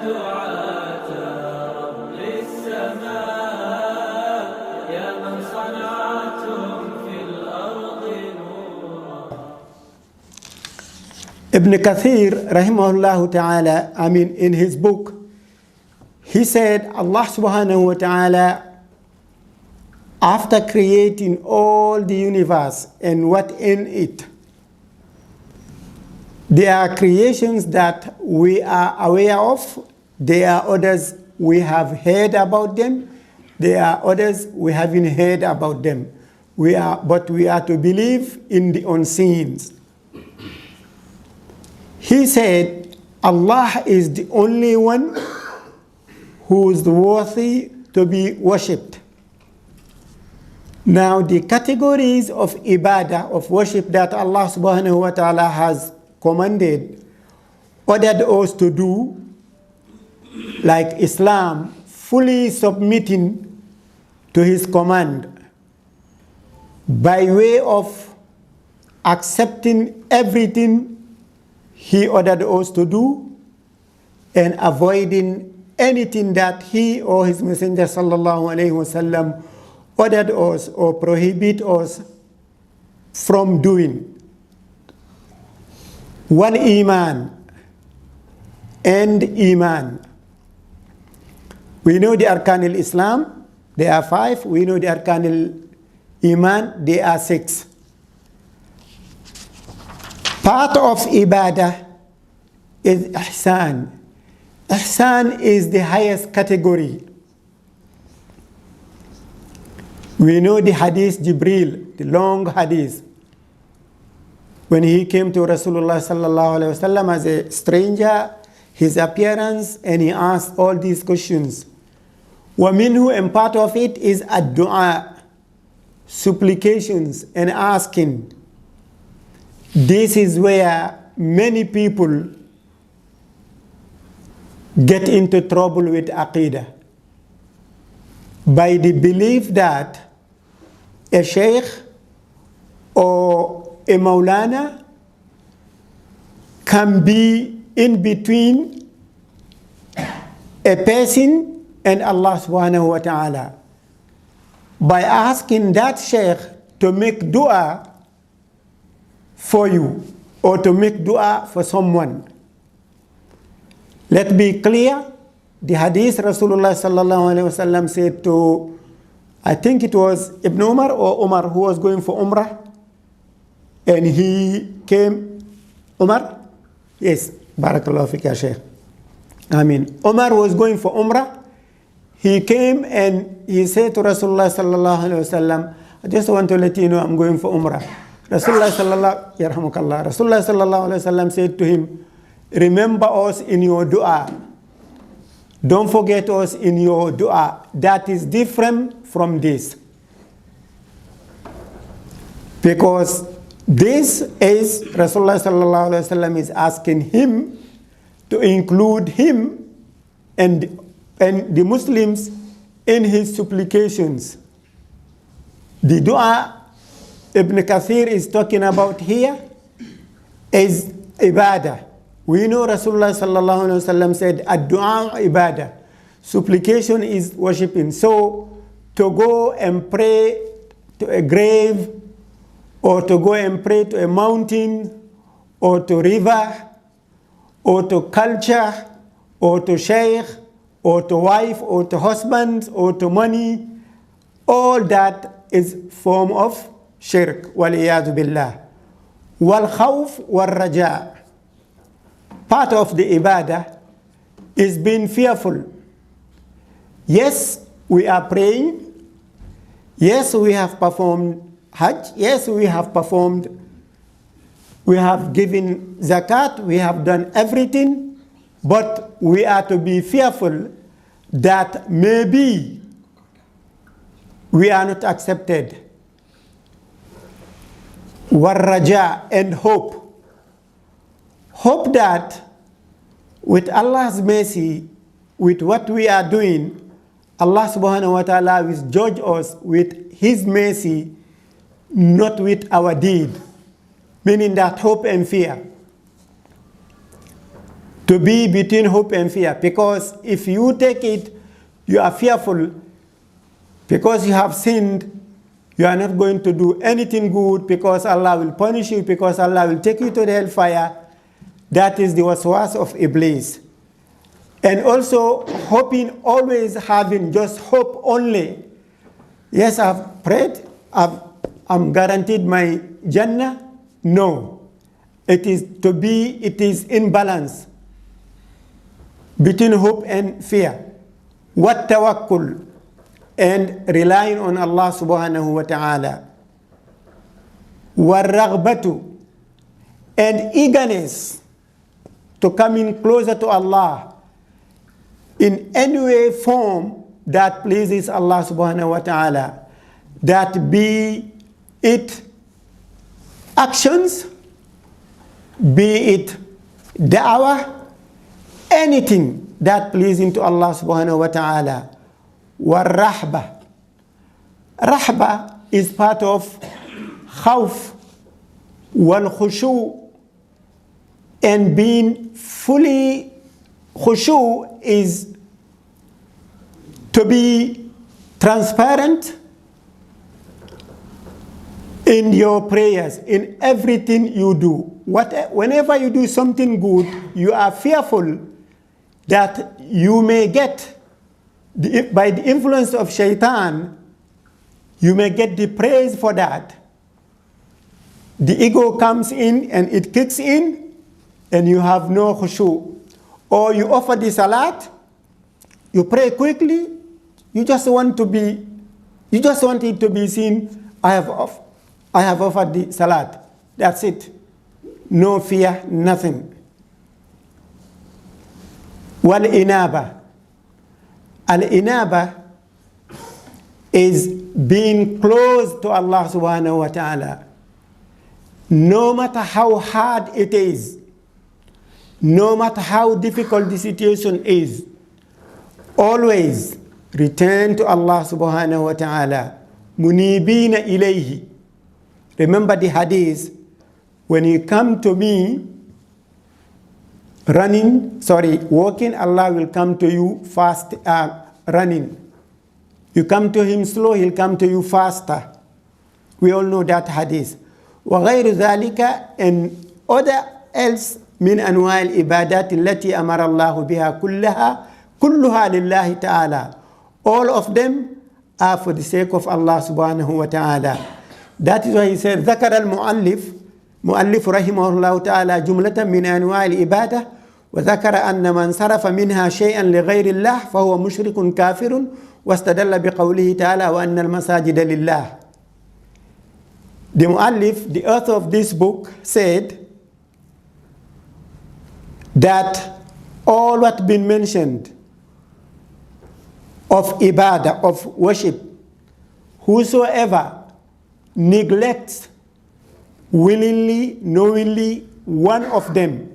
دعاة رب السماء يا من صنعتم في الأرض نورا. Ibn Kathir, rahimahullah ta'ala, in his book, he said Allah subhanahu wa ta'ala, after creating all the universe and what in it, there are creations that we are aware of, there are others we have heard about them, there are others we haven't heard about them. But we are to believe in the unseen. He said, Allah is the only one who is worthy to be worshipped. Now, the categories of ibadah, of worship that Allah subhanahu wa ta'ala has commanded, ordered us to do, like Islam, fully submitting to His command by way of accepting everything He ordered us to do and avoiding anything that He or His Messenger sallallahu alayhi wasallam ordered us or prohibit us from doing. One iman and iman. We know the Arkan al-Islam, there are 5. We know the Arkan al-Iman, there are 6. Part of ibadah is ihsan. Ihsan is the highest category. We know the hadith Jibril, the long hadith, when he came to Rasulullah sallallahu alaihi wasallam as a stranger, his appearance, and he asked all these questions. وَمِنْهُ, and part of it is ad-du'a, supplications and asking. This is where many people get into trouble with aqidah, by the belief that a sheikh or a maulana can be in between a person and Allah subhanahu wa ta'ala by asking that sheikh to make dua for you or to make dua for someone. Let's be clear. The hadith Rasulullah sallallahu alaihi wasallam said to, I think it was Ibn Umar or Umar, who was going for Umrah, and he came, Umar? Yes, Barakallahu fika Shaykh. Umar was going for Umrah. He came and he said to Rasulullah sallallahu alaihi wasallam, I just want to let you know I'm going for Umrah. Rasulullah sallallahu alaihi wasallam said to him, remember us in your dua. Don't forget us in your dua. That is different from this. Because this is, Rasulullah sallallahu alaihi wasallam is asking him to include him and the Muslims in his supplications. The dua Ibn Kathir is talking about here is ibadah. We know Rasulullah sallallahu alaihi wasallam said, ad-du'a ibadah. Supplication is worshipping. So to go and pray to a grave, or to go and pray to a mountain, or to river, or to culture, or to sheikh, or to wife, or to husband, or to money, all that is form of shirk. Waliyadu billah. Wal khawf wal raja. Part of the ibadah is being fearful. Yes, we are praying. Yes, we have performed Hajj. Yes, we have given zakat. We have done everything. But we are to be fearful that maybe we are not accepted. Warraja, and hope. Hope that with Allah's mercy, with what we are doing, Allah subhanahu wa ta'ala will judge us with His mercy, not with our deed. Meaning that hope and fear. to be between hope and fear. Because if you take it, you are fearful because you have sinned, you are not going to do anything good because Allah will punish you, because Allah will take you to the hellfire. That is the waswas of Iblis. And also hoping, always having just hope only. Yes, I've prayed, I'm guaranteed my Jannah. No. It is in balance between hope and fear. What tawakkul, and relying on Allah subhanahu wa ta'ala. Warraghbatu, and eagerness to come in closer to Allah in any way, form that pleases Allah subhanahu wa ta'ala. That be it actions, be it da'wah, anything that pleasing to Allah subhanahu wa ta'ala. Warrahba. Rahba is part of khawf wal khushu, and being fully khushu is to be transparent in your prayers, in everything you do. Whenever you do something good, you are fearful that you may get, by the influence of shaitan, you may get the praise for that. The ego comes in and it kicks in, and you have no khushu. Or you offer the salat, you pray quickly, you just want it to be seen, I have offered the salat. That's it. No fear, nothing. Wal inaba. Al-inaba is being close to Allah subhanahu wa ta'ala. No matter how hard it is, no matter how difficult the situation is, always return to Allah subhanahu wa ta'ala. Munibina ilayhi. Remember the hadith, when you come to me walking, Allah will come to you fast, running. You come to him slow, he'll come to you faster. We all know that hadith. وغير ذلك, and other else من أنواع العبادات التي أمر الله بها كلها لله تعالى. All of them are for the sake of Allah subhanahu wa ta'ala. That is why he said ذكر مؤلف رحمه الله تعالى جملة من أنواع العبادة وذكر أن من صرف منها شيئا لغير الله فهو مشرك كافر واستدل بقوله تعالى وأن المساجد لله. The Mu'allif, the author of this book, said that all what been mentioned of ibadah, of worship, whosoever neglects willingly, knowingly one of them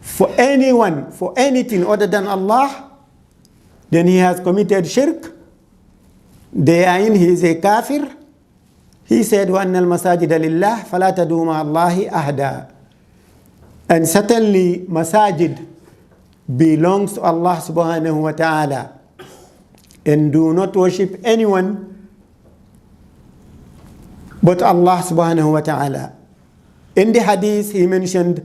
for anyone, for anything other than Allah, then he has committed shirk. Therein he is a kafir. He said, وَأَنَّ الْمَسَاجِدَ لِلَّهِ فَلَا تَدُعُوا مَعَ اللَّهِ أَحَدًا. And certainly masajid belongs to Allah subhanahu wa ta'ala. And do not worship anyone but Allah subhanahu wa ta'ala. In the hadith he mentioned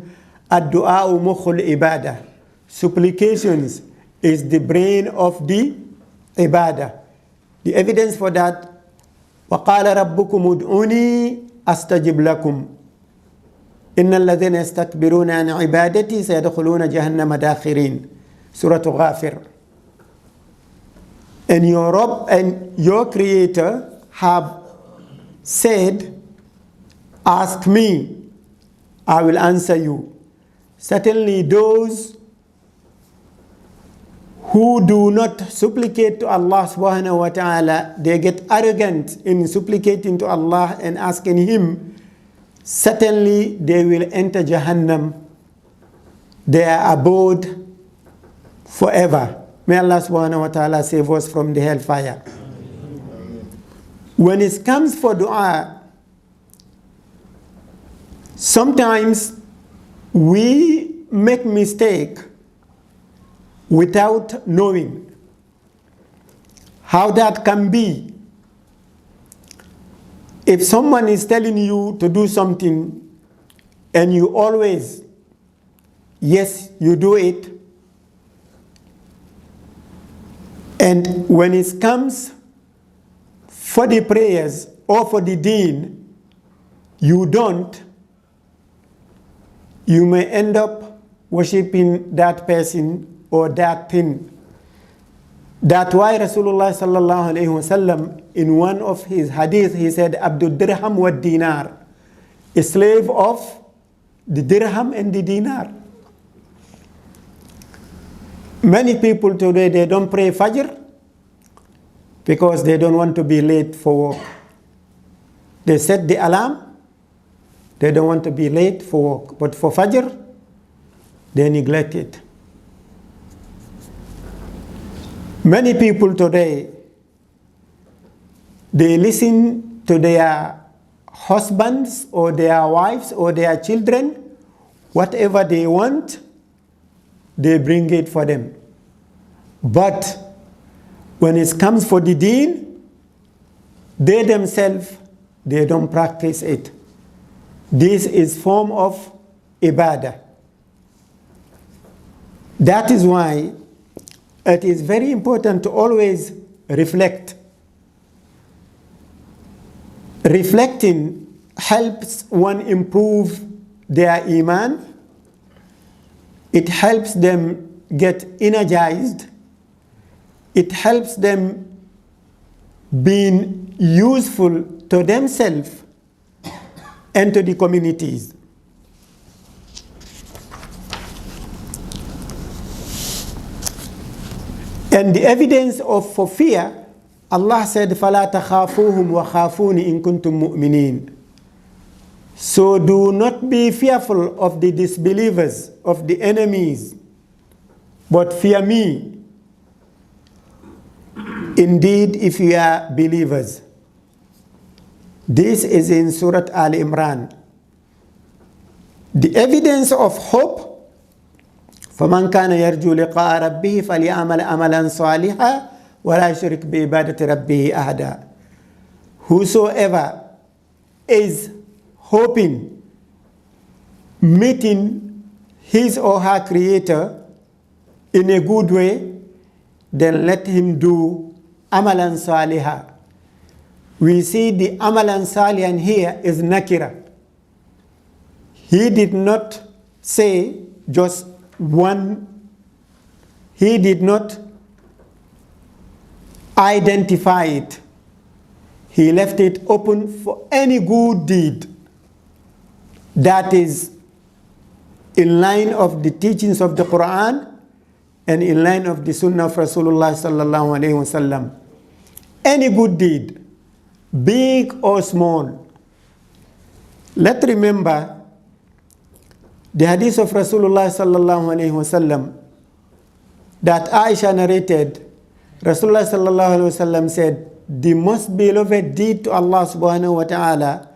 ad-du'a'u mukhul ibadah. Supplications is the brain of the ibadah. The evidence for that, وَقَالَ رَبُّكُمُ ادْعُونِي أَسْتَجِبْ لَكُمْ إِنَّ الَّذِينَ يَسْتَكْبِرُونَ عَنْ عِبَادَتِي سَيَدْخُلُونَ جَهَنَّمَ دَاخِرِينَ. Surah Ghafir. And your Rabb and your Creator have said, ask me, I will answer you. Certainly those who do not supplicate to Allah subhanahu wa ta'ala, they get arrogant in supplicating to Allah and asking Him, certainly they will enter Jahannam, their abode forever. May Allah subhanahu wa ta'ala save us from the hellfire. When it comes for dua, sometimes we make mistake without knowing. How that can be? If someone is telling you to do something and you always, yes, you do it, and when it comes for the prayers or for the deen, you don't, you may end up worshipping that person or that thing. That's why Rasulullah sallallahu alayhi wasallam, in one of his hadith, he said, Abdul dirham wa dinar, a slave of the dirham and the dinar. Many people today, they don't pray Fajr because they don't want to be late for work. They set the alarm, they don't want to be late for work. But for Fajr, they neglect it. Many people today, they listen to their husbands or their wives or their children, whatever they want, they bring it for them. But when it comes for the deen, they themselves, they don't practice it. This is form of ibadah. That is why it is very important to always reflect. Reflecting helps one improve their iman. It helps them get energized. It helps them being useful to themselves and to the communities. And the evidence of for fear, Allah said, فَلَا تَخَافُوهُمْ وَخَافُونِ إِن كُنتُم مُؤْمِنِينَ. So do not be fearful of the disbelievers, of the enemies, but fear me. Indeed, if you are believers. This is in Surah Al Imran. The evidence of hope, فَمَنْ كَانَ يَرْجُو لِقَاءَ رَبِّهِ فَلْيَعْمَلْ عَمَلًا صَالِحًا وَلَا يُشْرِكْ بِعِبَادَةِ رَبِّهِ أَحَدًا. Whosoever is hoping, meeting his or her Creator in a good way, then let him do amalan saliha. We see the amalan salihan here is nakira. He did not say just one. He did not identify it. He left it open for any good deed that is in line of the teachings of the Quran and in line of the Sunnah of Rasulullah sallallahu alaihi wasallam. Any good deed, big or small. Let's remember the hadith of Rasulullah sallallahu alaihi wasallam that Aisha narrated. Rasulullah sallallahu alaihi wasallam said, the most beloved deed to Allah subhanahu wa ta'ala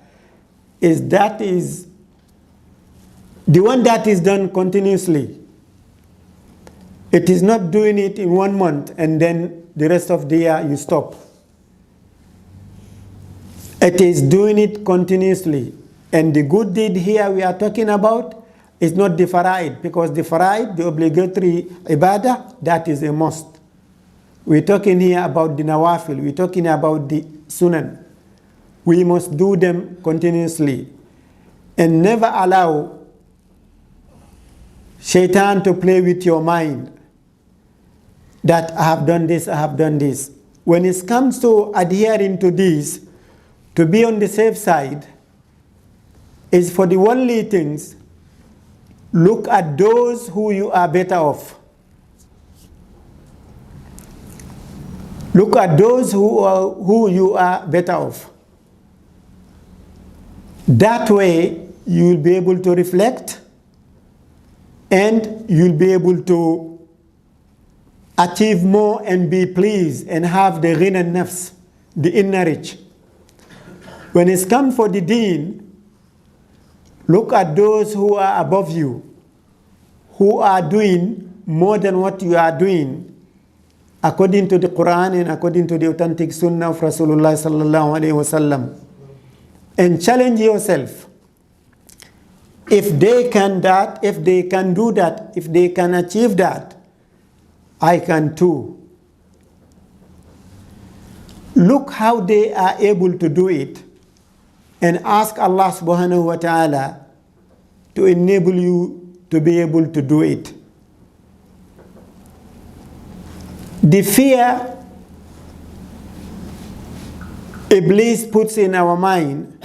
is the one that is done continuously. It is not doing it in 1 month and then the rest of the year you stop. It is doing it continuously. And the good deed here we are talking about is not the faraid, because the faraid, the obligatory ibadah, that is a must. We're talking here about the nawafil. We're talking about the sunan. We must do them continuously and never allow shaitan to play with your mind that I have done this, I have done this. When it comes to adhering to this, to be on the safe side, is for the worldly things, look at those who you are better off. Look at those who you are better off. That way, you will be able to reflect and you'll be able to achieve more and be pleased and have the ghina nafs, the inner rich. When it's come for the deen, look at those who are above you, who are doing more than what you are doing, according to the Quran and according to the authentic Sunnah of Rasulullah sallallahu alaihi wasallam, and challenge yourself. If they can that, if they can do that, if they can achieve that, I can too. Look how they are able to do it, and ask Allah subhanahu wa ta'ala to enable you to be able to do it. The fear Iblis puts in our mind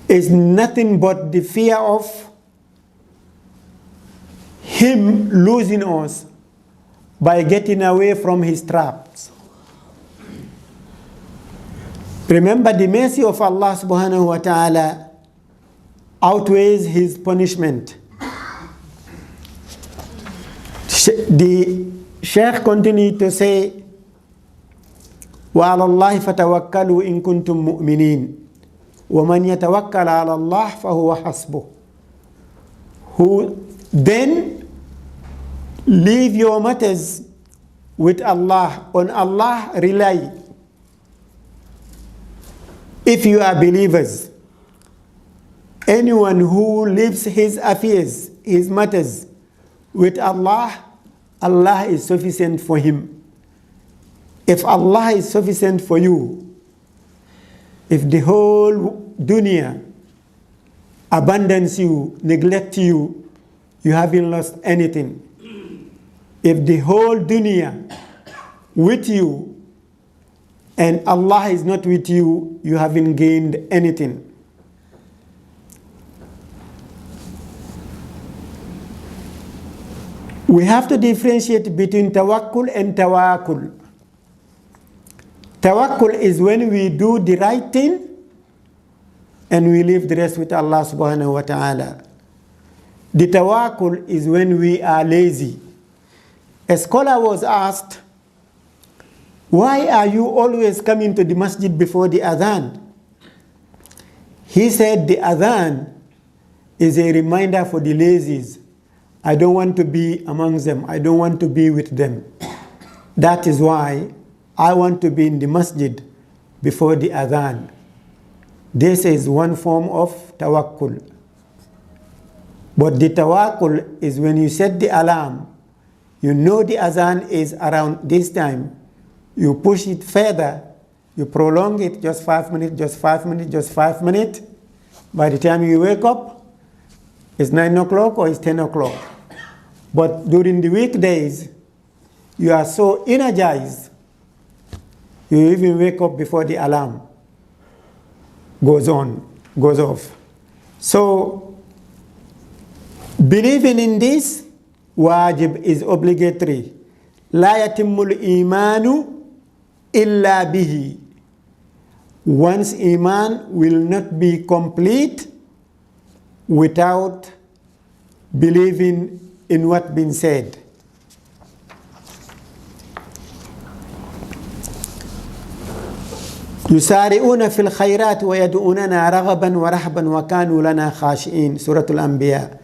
is nothing but the fear of him losing us by getting away from his traps. Remember, the mercy of Allah subhanahu wa ta'ala outweighs his punishment. The Shaykh continued to say, وَعَلَى اللَّهِ فَتَوَكَّلُوا إِن كُنتُم مُؤْمِنِينَ وَمَنْ يَتَوَكَّلْ عَلَى اللَّهِ فَهُوَ حَسْبُهُ. Who then leave your matters with Allah, on Allah rely. If you are believers, anyone who leaves his affairs, his matters with Allah, Allah is sufficient for him. If Allah is sufficient for you, if the whole dunya abandons you, neglects you, you haven't lost anything. If the whole dunya with you and Allah is not with you, you haven't gained anything. We have to differentiate between tawakkul and tawakkul. Tawakkul is when we do the right thing and we leave the rest with Allah subhanahu wa ta'ala. The tawakkul is when we are lazy. A scholar was asked, why are you always coming to the masjid before the adhan? He said the adhan is a reminder for the lazies. I don't want to be amongst them. I don't want to be with them. That is why I want to be in the masjid before the adhan. This is one form of tawakkul. But the tawakkul is when you set the alarm, you know the adhan is around this time, you push it further, you prolong it just 5 minutes, just 5 minutes, just 5 minutes. By the time you wake up, it's 9 o'clock or it's 10 o'clock. But during the weekdays, you are so energized, you even wake up before the alarm goes off. So, believing in this wajib is obligatory. لا يتم الإيمان إلا به. One's iman will not be complete without believing in what been said. يسارعون في الخيرات ويدعوننا رغبا ورهبا وكانوا لنا خاشعين. Surah Al-Anbiya.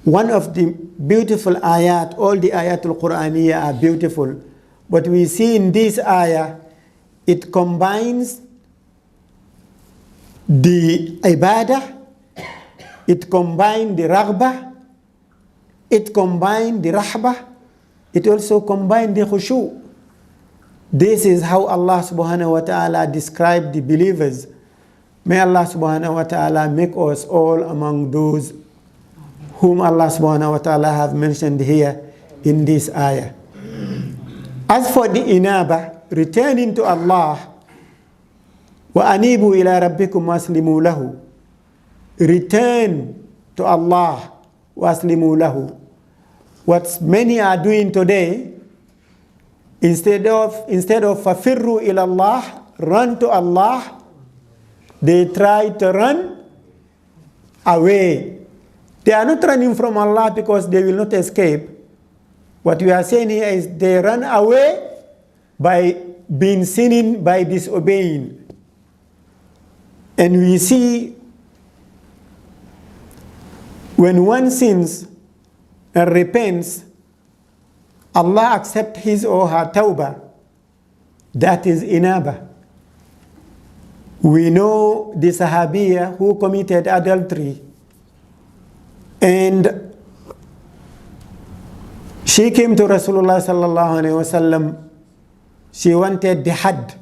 One of the beautiful ayat, all the ayatul Qur'aniyya are beautiful, but we see in this ayah, it combines the ibadah, it combines the raghbah, it combines the rahbah, it also combines the khushu'. This is how Allah subhanahu wa ta'ala described the believers. May Allah subhanahu wa ta'ala make us all among those whom Allah subhanahu wa ta'ala have mentioned here in this ayah. As for the inaba, returning to Allah, وَأَنِيبُوا إِلَىٰ رَبِّكُمْ وَأَسْلِمُوا لَهُ. Return to Allah, وَأَسْلِمُوا لَهُ. What many are doing today, instead of فَفِرُّوا إِلَى اللَّهِ, run to Allah, they try to run away. They are not running from Allah because they will not escape. What we are saying here is they run away by being sinning, by disobeying. And we see when one sins and repents, Allah accepts his or her tawbah. That is inaba. We know the Sahabiya who committed adultery, and she came to Rasulullah sallallahu alaihi wasallam. She wanted the had,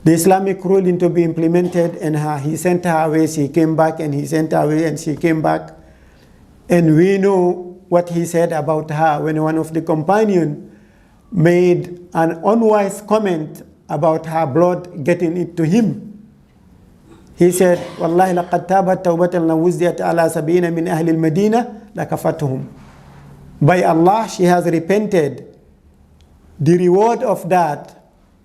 the Islamic ruling, to be implemented, and he sent her away. She came back, and he sent her away, and she came back. And we know what he said about her when one of the companions made an unwise comment about her blood getting it to him. He said, "Wallahi laqad tabat tawbatan law wuzdiyat ala sab'ina min ahli al-Madina lakafatuhum." By Allah, she has repented. The reward of that,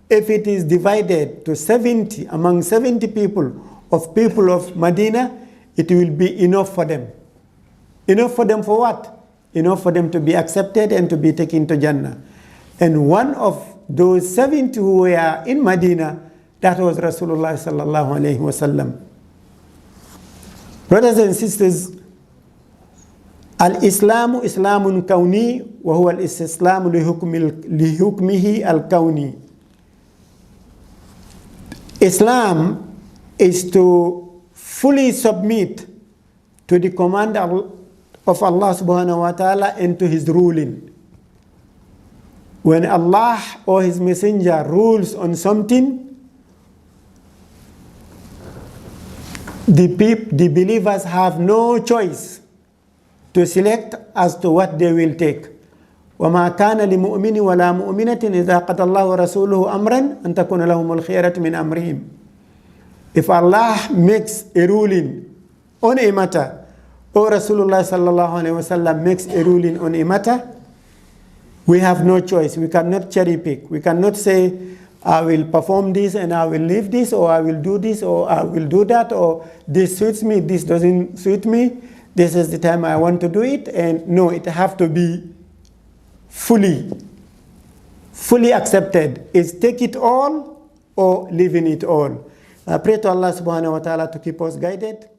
if it is divided to 70 among 70 people of Medina, it will be enough for them. Enough for them for what? Enough for them to be accepted and to be taken to Jannah. And one of those 70 who were in Medina, that was Rasulullah sallallahu alaihi wasallam. Brothers and sisters, al-Islamu Islamun kawni wa huwa al-Islamu lihukmihi al-kawni. Islam is to fully submit to the command of Allah subhanahu wa ta'ala and to his ruling. When Allah or his messenger rules on something, the believers have no choice to select as to what they will take. وَمَا كَانَ لِمُؤْمِنٍ وَلَا مُؤْمِنَةٍ إِذَا قَضَى اللَّهُ وَرَسُولُهُ أَمْرًا أَن تَكُونَ لَهُمُ الْخِيَرَةُ مِنْ أَمْرِهِمْ. If Allah makes a ruling on a matter, or Rasulullah sallallahu alaihi wasallam makes a ruling on a matter, we have no choice. We cannot cherry pick. We cannot say, I will perform this and I will leave this, or I will do this, or I will do that, or this suits me, this doesn't suit me, this is the time I want to do it. And no, it have to be fully accepted. Is take it all or leaving it all. I pray to Allah subhanahu wa ta'ala to keep us guided.